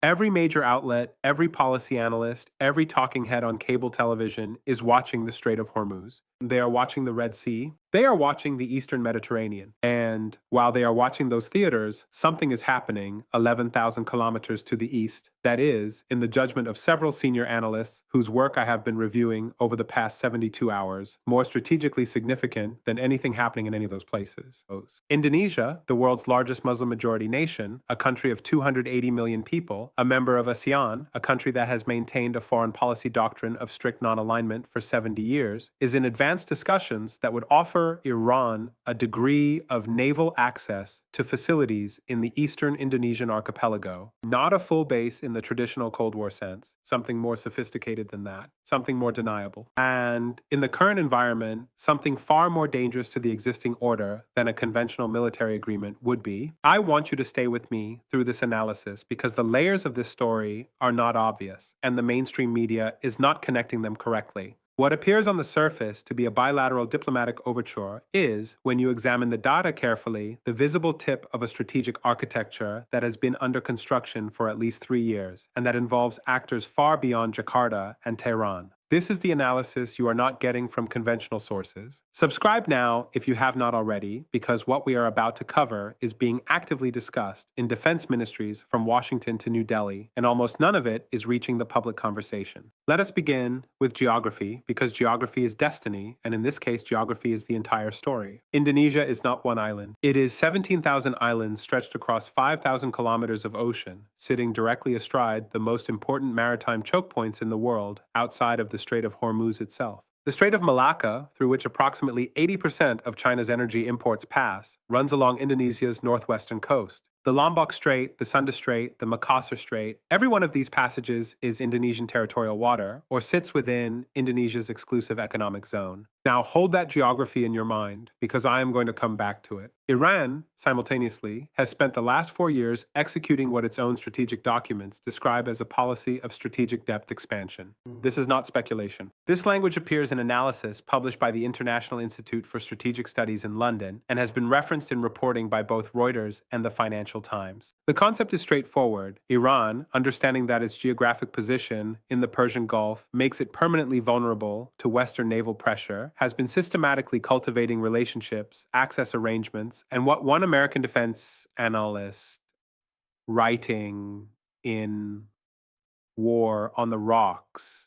Every major outlet, every policy analyst, every talking head on cable television is watching the Strait of Hormuz. They are watching the Red Sea. They are watching the Eastern Mediterranean. And while they are watching those theaters, something is happening 11,000 kilometers to the east that is, in the judgment of several senior analysts whose work I have been reviewing over the past 72 hours, more strategically significant than anything happening in any of those places. Indonesia, the world's largest Muslim majority nation, a country of 280 million people, a member of ASEAN, a country that has maintained a foreign policy doctrine of strict non-alignment for 70 years, is in advanced discussions that would offer Iran a degree of naval access to facilities in the eastern Indonesian archipelago, not a full base in the traditional Cold War sense, something more sophisticated than that, something more deniable. And in the current environment, something far more dangerous to the existing order than a conventional military agreement would be. I want you to stay with me through this analysis because the layers of this story are not obvious, and the mainstream media is not connecting them correctly. What appears on the surface to be a bilateral diplomatic overture is, when you examine the data carefully, the visible tip of a strategic architecture that has been under construction for at least 3 years, and that involves actors far beyond Jakarta and Tehran. This is the analysis you are not getting from conventional sources. Subscribe now if you have not already, because what we are about to cover is being actively discussed in defense ministries from Washington to New Delhi, and almost none of it is reaching the public conversation. Let us begin with geography, because geography is destiny, and in this case, geography is the entire story. Indonesia is not one island. It is 17,000 islands stretched across 5,000 kilometers of ocean, sitting directly astride the most important maritime choke points in the world outside of the Strait of Hormuz itself. The Strait of Malacca, through which approximately 80% of China's energy imports pass, runs along Indonesia's northwestern coast. The Lombok Strait, the Sunda Strait, the Makassar Strait, every one of these passages is Indonesian territorial water or sits within Indonesia's exclusive economic zone. Now hold that geography in your mind because I am going to come back to it. Iran, simultaneously, has spent the last 4 years executing what its own strategic documents describe as a policy of strategic depth expansion. This is not speculation. This language appears in analysis published by the International Institute for Strategic Studies in London and has been referenced in reporting by both Reuters and the Financial Times. The concept is straightforward. Iran, understanding that its geographic position in the Persian Gulf makes it permanently vulnerable to Western naval pressure, has been systematically cultivating relationships, access arrangements, and what one American defense analyst writing in War on the Rocks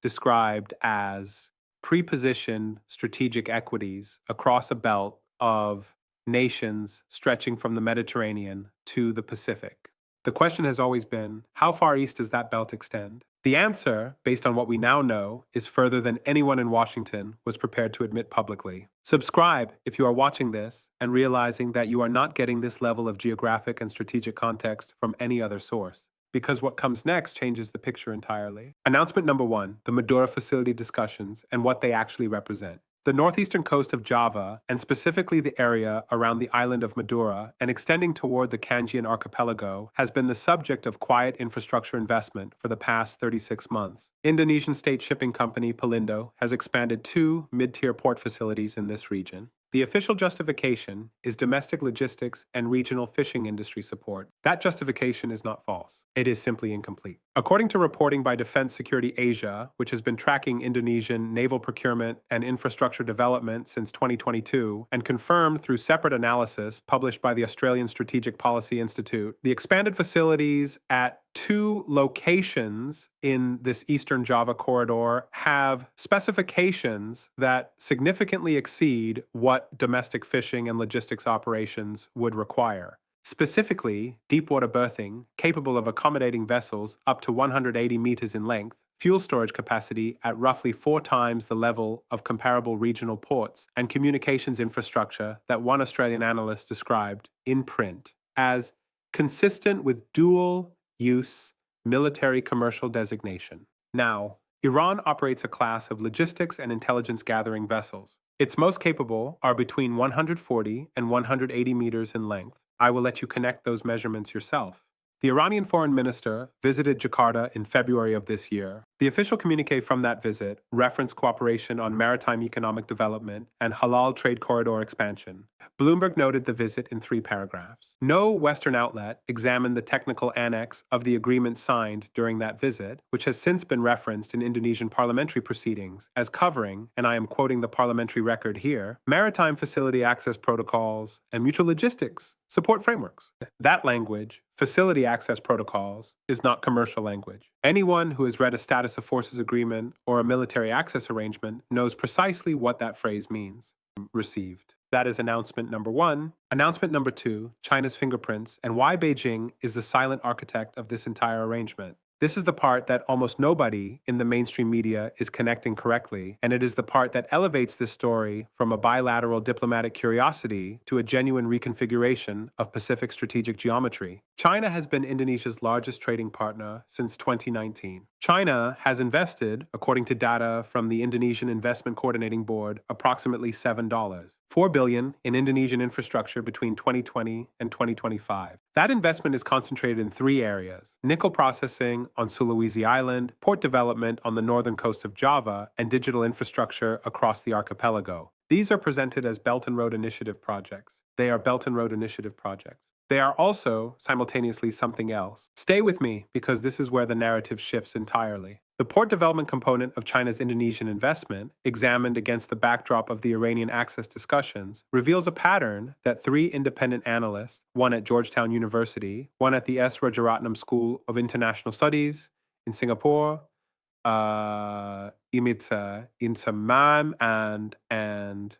described as pre-positioned strategic equities across a belt of nations stretching from the Mediterranean to the Pacific. The question has always been, how far east does that belt extend? The answer, based on what we now know, is further than anyone in Washington was prepared to admit publicly. Subscribe if you are watching this and realizing that you are not getting this level of geographic and strategic context from any other source, because what comes next changes the picture entirely. Announcement number 1, the Madura facility discussions and what they actually represent. The northeastern coast of Java, and specifically the area around the island of Madura and extending toward the Kangean archipelago, has been the subject of quiet infrastructure investment for the past 36 months. Indonesian state shipping company Pelindo has expanded 2 mid-tier port facilities in this region. The official justification is domestic logistics and regional fishing industry support. That justification is not false. It is simply incomplete. According to reporting by Defense Security Asia, which has been tracking Indonesian naval procurement and infrastructure development since 2022, and confirmed through separate analysis published by the Australian Strategic Policy Institute, the expanded facilities at 2 locations in this Eastern Java corridor have specifications that significantly exceed what domestic fishing and logistics operations would require. Specifically, deepwater berthing, capable of accommodating vessels up to 180 meters in length, fuel storage capacity at roughly 4 times the level of comparable regional ports, and communications infrastructure that one Australian analyst described in print as consistent with dual-use military commercial designation. Now, Iran operates a class of logistics and intelligence gathering vessels. Its most capable are between 140 and 180 meters in length. I will let you connect those measurements yourself. The Iranian foreign minister visited Jakarta in February of this year. The official communique from that visit referenced cooperation on maritime economic development and halal trade corridor expansion. Bloomberg noted the visit in 3 paragraphs. No Western outlet examined the technical annex of the agreement signed during that visit, which has since been referenced in Indonesian parliamentary proceedings as covering, and I am quoting the parliamentary record here, maritime facility access protocols and mutual logistics support frameworks. That language, facility access protocols, is not commercial language. Anyone who has read a status of forces agreement or a military access arrangement knows precisely what that phrase means. Received. That is announcement number 1. Announcement number 2, China's fingerprints and why Beijing is the silent architect of this entire arrangement. This is the part that almost nobody in the mainstream media is connecting correctly, and it is the part that elevates this story from a bilateral diplomatic curiosity to a genuine reconfiguration of Pacific strategic geometry. China has been Indonesia's largest trading partner since 2019. China has invested, according to data from the Indonesian Investment Coordinating Board, approximately $4 billion in Indonesian infrastructure between 2020 and 2025. That investment is concentrated in 3 areas: nickel processing on Sulawesi Island, port development on the northern coast of Java, and digital infrastructure across the archipelago. These are presented as Belt and Road Initiative projects. They are Belt and Road Initiative projects. They are also simultaneously something else. Stay with me, because this is where the narrative shifts entirely. The port development component of China's Indonesian investment, examined against the backdrop of the Iranian access discussions, reveals a pattern that 3 independent analysts, one at Georgetown University, one at the S. Rajaratnam School of International Studies in Singapore, Imitsa Insamam, and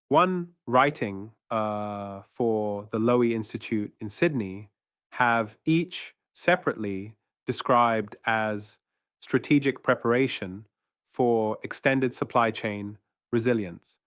one writing for the Lowy Institute in Sydney, have each separately described as strategic preparation for extended supply chain resilience.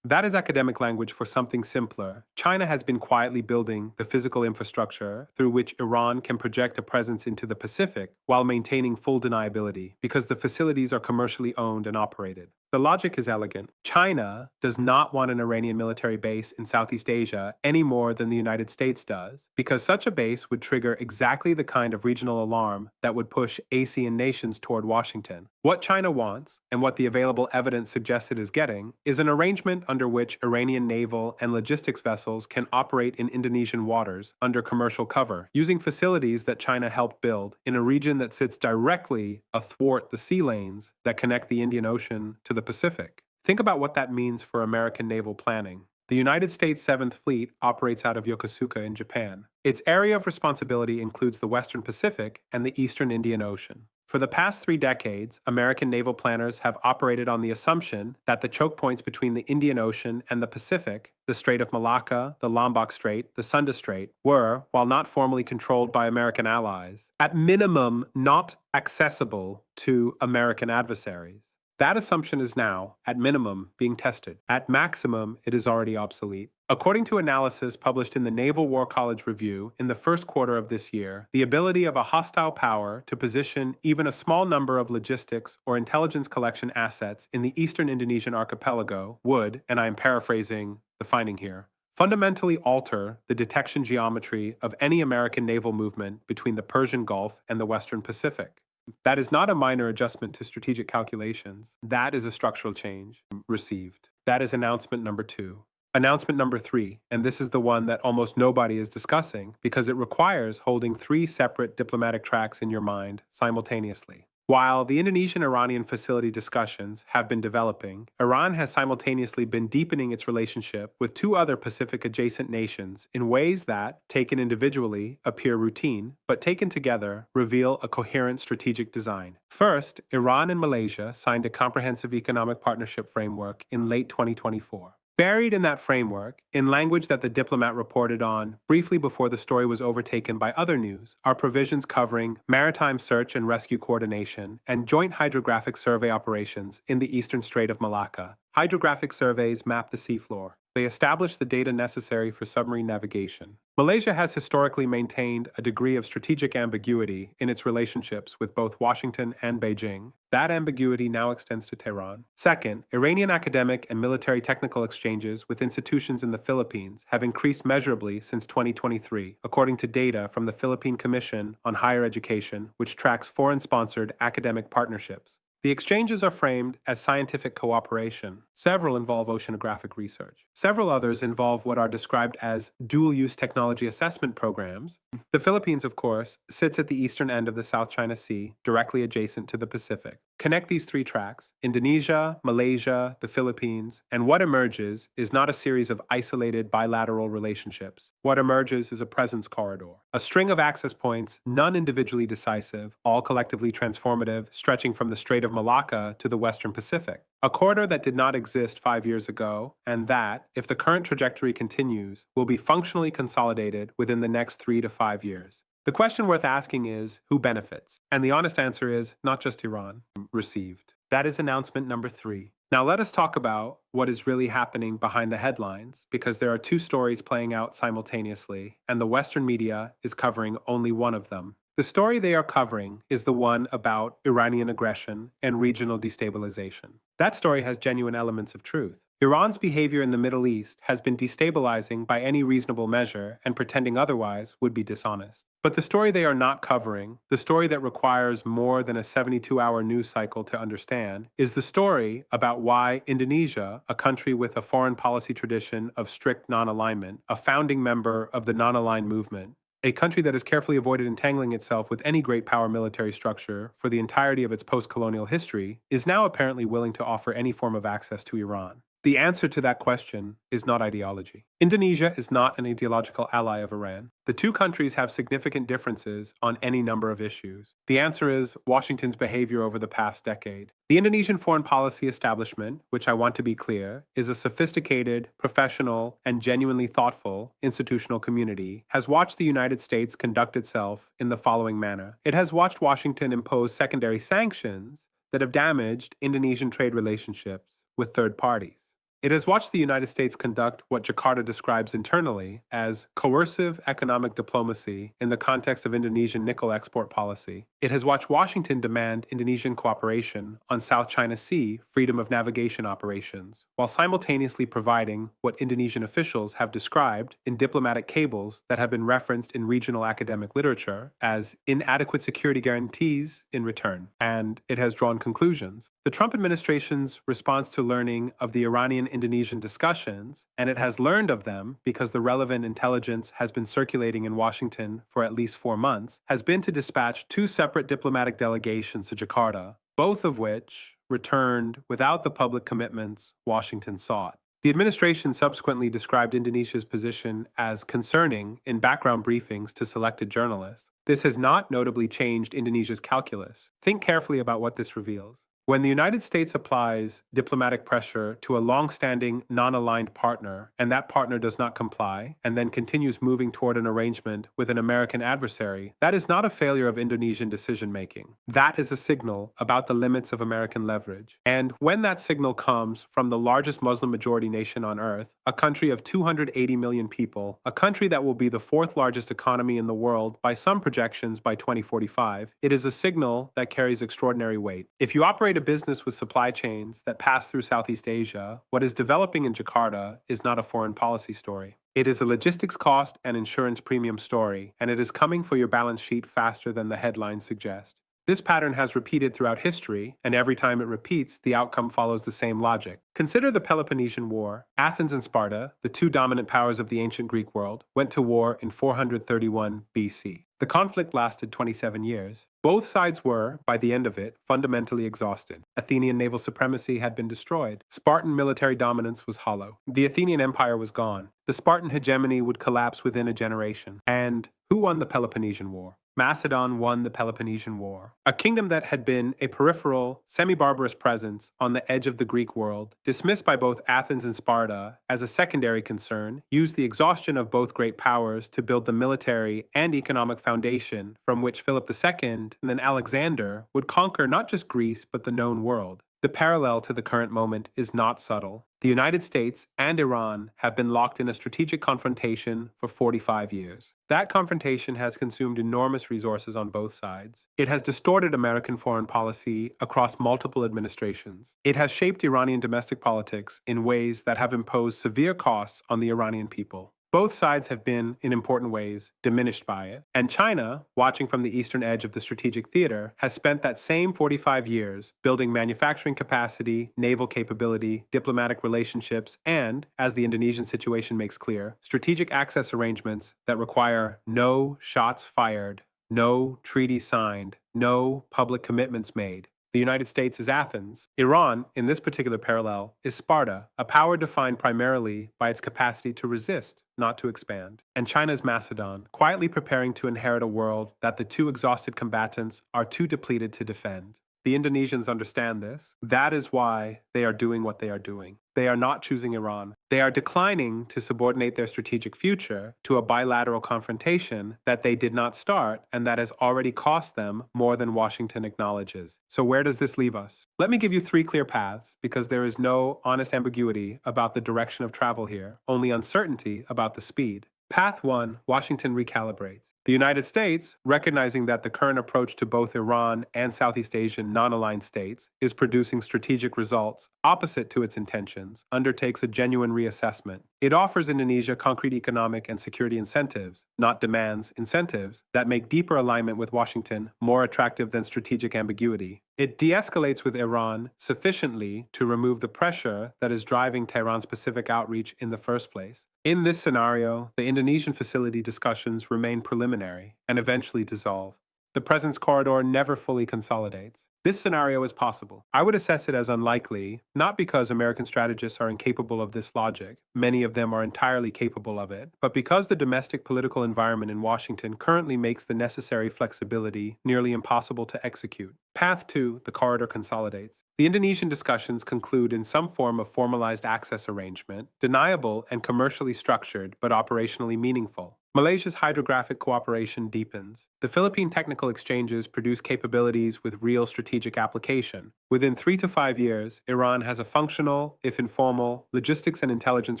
That is academic language for something simpler. China has been quietly building the physical infrastructure through which Iran can project a presence into the Pacific while maintaining full deniability, because the facilities are commercially owned and operated. The logic is elegant. China does not want an Iranian military base in Southeast Asia any more than the United States does, because such a base would trigger exactly the kind of regional alarm that would push ASEAN nations toward Washington. What China wants, and what the available evidence suggests it is getting, is an arrangement under which Iranian naval and logistics vessels can operate in Indonesian waters under commercial cover, using facilities that China helped build in a region that sits directly athwart the sea lanes that connect the Indian Ocean to the Pacific. Think about what that means for American naval planning. The United States 7th Fleet operates out of Yokosuka in Japan. Its area of responsibility includes the Western Pacific and the Eastern Indian Ocean. For the past 3 decades, American naval planners have operated on the assumption that the choke points between the Indian Ocean and the Pacific, the Strait of Malacca, the Lombok Strait, the Sunda Strait, were, while not formally controlled by American allies, at minimum not accessible to American adversaries. That assumption is now, at minimum, being tested. At maximum, it is already obsolete. According to analysis published in the Naval War College Review in the first quarter of this year, the ability of a hostile power to position even a small number of logistics or intelligence collection assets in the eastern Indonesian archipelago would, and I am paraphrasing the finding here, fundamentally alter the detection geometry of any American naval movement between the Persian Gulf and the Western Pacific. That is not a minor adjustment to strategic calculations. That is a structural change. Received. That is announcement number 2. Announcement number 3, and this is the one that almost nobody is discussing because it requires holding 3 separate diplomatic tracks in your mind simultaneously. While the Indonesian-Iranian facility discussions have been developing, Iran has simultaneously been deepening its relationship with 2 other Pacific-adjacent nations in ways that, taken individually, appear routine, but taken together, reveal a coherent strategic design. First, Iran and Malaysia signed a comprehensive economic partnership framework in late 2024. Buried in that framework, in language that the diplomat reported on briefly before the story was overtaken by other news, are provisions covering maritime search and rescue coordination and joint hydrographic survey operations in the eastern Strait of Malacca. Hydrographic surveys map the seafloor. They establish the data necessary for submarine navigation. Malaysia has historically maintained a degree of strategic ambiguity in its relationships with both Washington and Beijing. That ambiguity now extends to Tehran. Second, Iranian academic and military technical exchanges with institutions in the Philippines have increased measurably since 2023, according to data from the Philippine Commission on Higher Education, which tracks foreign-sponsored academic partnerships. The exchanges are framed as scientific cooperation. Several involve oceanographic research. Several others involve what are described as dual-use technology assessment programs. The Philippines, of course, sits at the eastern end of the South China Sea, directly adjacent to the Pacific. Connect these three tracks, Indonesia, Malaysia, the Philippines, and what emerges is not a series of isolated bilateral relationships. What emerges is a presence corridor, a string of access points, none individually decisive, all collectively transformative, stretching from the Strait of Malacca to the Western Pacific. A corridor that did not exist 5 years ago, and that, if the current trajectory continues, will be functionally consolidated within the next 3 to 5 years. The question worth asking is, who benefits? And the honest answer is, not just Iran. Received. That is announcement number 3. Now let us talk about what is really happening behind the headlines, because there are two stories playing out simultaneously, and the Western media is covering only one of them. The story they are covering is the one about Iranian aggression and regional destabilization. That story has genuine elements of truth. Iran's behavior in the Middle East has been destabilizing by any reasonable measure, and pretending otherwise would be dishonest. But the story they are not covering, the story that requires more than a 72-hour news cycle to understand, is the story about why Indonesia, a country with a foreign policy tradition of strict non-alignment, a founding member of the non-aligned movement, a country that has carefully avoided entangling itself with any great power military structure for the entirety of its post-colonial history, is now apparently willing to offer any form of access to Iran. The answer to that question is not ideology. Indonesia is not an ideological ally of Iran. The two countries have significant differences on any number of issues. The answer is Washington's behavior over the past decade. The Indonesian foreign policy establishment, which I want to be clear, is a sophisticated, professional, and genuinely thoughtful institutional community, has watched the United States conduct itself in the following manner. It has watched Washington impose secondary sanctions that have damaged Indonesian trade relationships with third parties. It has watched the United States conduct what Jakarta describes internally as coercive economic diplomacy in the context of Indonesian nickel export policy. It has watched Washington demand Indonesian cooperation on South China Sea freedom of navigation operations, while simultaneously providing what Indonesian officials have described in diplomatic cables that have been referenced in regional academic literature as inadequate security guarantees in return. And it has drawn conclusions. The Trump administration's response to learning of the Iranian-Indonesian discussions, and it has learned of them because the relevant intelligence has been circulating in Washington for at least 4 months, has been to dispatch 2 separate diplomatic delegations to Jakarta, both of which returned without the public commitments Washington sought. The administration subsequently described Indonesia's position as concerning in background briefings to selected journalists. This has not notably changed Indonesia's calculus. Think carefully about what this reveals. When the United States applies diplomatic pressure to a long-standing, non-aligned partner, and that partner does not comply, and then continues moving toward an arrangement with an American adversary, that is not a failure of Indonesian decision-making. That is a signal about the limits of American leverage. And when that signal comes from the largest Muslim-majority nation on earth, a country of 280 million people, a country that will be the 4th largest economy in the world by some projections by 2045, it is a signal that carries extraordinary weight. If you operate a business with supply chains that pass through Southeast Asia, what is developing in Jakarta is not a foreign policy story. It is a logistics cost and insurance premium story, and it is coming for your balance sheet faster than the headlines suggest. This pattern has repeated throughout history, and every time it repeats, the outcome follows the same logic. Consider the Peloponnesian War. Athens and Sparta, the 2 dominant powers of the ancient Greek world, went to war in 431 BC. The conflict lasted 27 years. Both sides were, by the end of it, fundamentally exhausted. Athenian naval supremacy had been destroyed. Spartan military dominance was hollow. The Athenian Empire was gone. The Spartan hegemony would collapse within a generation. And who won the Peloponnesian War? Macedon won the Peloponnesian War. A kingdom that had been a peripheral, semi-barbarous presence on the edge of the Greek world, dismissed by both Athens and Sparta as a secondary concern, used the exhaustion of both great powers to build the military and economic foundation from which Philip II and then Alexander would conquer not just Greece but the known world. The parallel to the current moment is not subtle. The United States and Iran have been locked in a strategic confrontation for 45 years. That confrontation has consumed enormous resources on both sides. It has distorted American foreign policy across multiple administrations. It has shaped Iranian domestic politics in ways that have imposed severe costs on the Iranian people. Both sides have been, in important ways, diminished by it. And China, watching from the eastern edge of the strategic theater, has spent that same 45 years building manufacturing capacity, naval capability, diplomatic relationships, and, as the Indonesian situation makes clear, strategic access arrangements that require no shots fired, no treaty signed, no public commitments made. The United States is Athens. Iran, in this particular parallel, is Sparta, a power defined primarily by its capacity to resist, not to expand. And China is Macedon, quietly preparing to inherit a world that the two exhausted combatants are too depleted to defend. The Indonesians understand this. That is why they are doing what they are doing. They are not choosing Iran. They are declining to subordinate their strategic future to a bilateral confrontation that they did not start and that has already cost them more than Washington acknowledges. So where does this leave us? Let me give you three clear paths, because there is no honest ambiguity about the direction of travel here, only uncertainty about the speed. Path 1, Washington recalibrates. The United States, recognizing that the current approach to both Iran and Southeast Asian non-aligned states is producing strategic results opposite to its intentions, undertakes a genuine reassessment. It offers Indonesia concrete economic and security incentives, not demands, incentives, that make deeper alignment with Washington more attractive than strategic ambiguity. It de-escalates with Iran sufficiently to remove the pressure that is driving Tehran's Pacific outreach in the first place. In this scenario, the Indonesian facility discussions remain preliminary and eventually dissolve. The presence corridor never fully consolidates. This scenario is possible. I would assess it as unlikely, not because American strategists are incapable of this logic, many of them are entirely capable of it, but because the domestic political environment in Washington currently makes the necessary flexibility nearly impossible to execute. Path 2, the corridor consolidates. The Indonesian discussions conclude in some form of formalized access arrangement, deniable and commercially structured but operationally meaningful. Malaysia's hydrographic cooperation deepens. The Philippine technical exchanges produce capabilities with real strategic application. Within 3 to 5 years, Iran has a functional, if informal, logistics and intelligence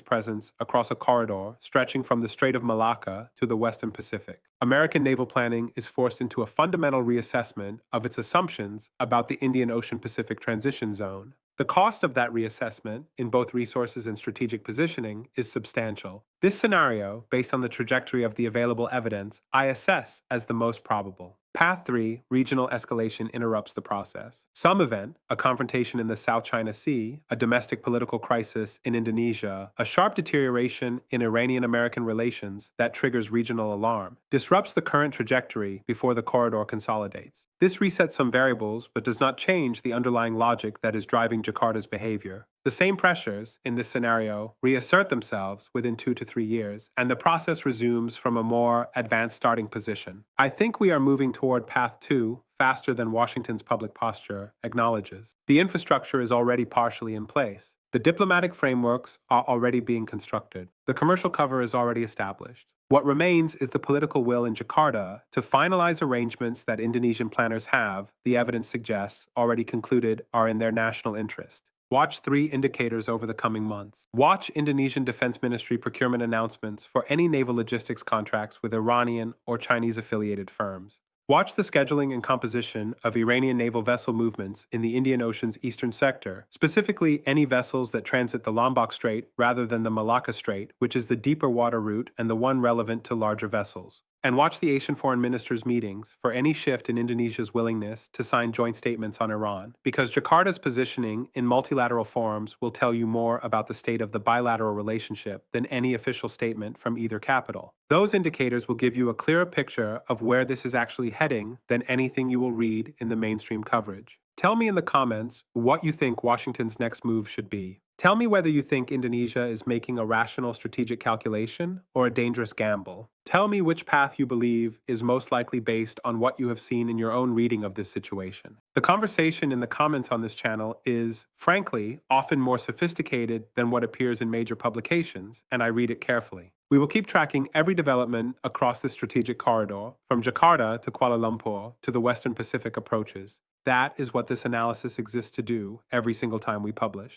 presence across a corridor stretching from the Strait of Malacca to the Western Pacific. American naval planning is forced into a fundamental reassessment of its assumptions about the Indian Ocean Pacific transition zone. The cost of that reassessment, in both resources and strategic positioning, is substantial. This scenario, based on the trajectory of the available evidence, I assess as the most probable. Path 3, regional escalation, interrupts the process. Some event, a confrontation in the South China Sea, a domestic political crisis in Indonesia, a sharp deterioration in Iranian-American relations that triggers regional alarm, disrupts the current trajectory before the corridor consolidates. This resets some variables but does not change the underlying logic that is driving Jakarta's behavior. The same pressures, in this scenario, reassert themselves within 2 to 3 years, and the process resumes from a more advanced starting position. I think we are moving toward Path 2 faster than Washington's public posture acknowledges. The infrastructure is already partially in place. The diplomatic frameworks are already being constructed. The commercial cover is already established. What remains is the political will in Jakarta to finalize arrangements that Indonesian planners have, the evidence suggests, already concluded are in their national interest. Watch 3 indicators over the coming months. Watch Indonesian Defense Ministry procurement announcements for any naval logistics contracts with Iranian or Chinese-affiliated firms. Watch the scheduling and composition of Iranian naval vessel movements in the Indian Ocean's eastern sector, specifically any vessels that transit the Lombok Strait rather than the Malacca Strait, which is the deeper water route and the one relevant to larger vessels. And watch the Asian foreign ministers' meetings for any shift in Indonesia's willingness to sign joint statements on Iran, because Jakarta's positioning in multilateral forums will tell you more about the state of the bilateral relationship than any official statement from either capital. Those indicators will give you a clearer picture of where this is actually heading than anything you will read in the mainstream coverage. Tell me in the comments what you think Washington's next move should be. Tell me whether you think Indonesia is making a rational strategic calculation or a dangerous gamble. Tell me which path you believe is most likely based on what you have seen in your own reading of this situation. The conversation in the comments on this channel is, frankly, often more sophisticated than what appears in major publications, and I read it carefully. We will keep tracking every development across this strategic corridor, from Jakarta to Kuala Lumpur to the Western Pacific approaches. That is what this analysis exists to do every single time we publish.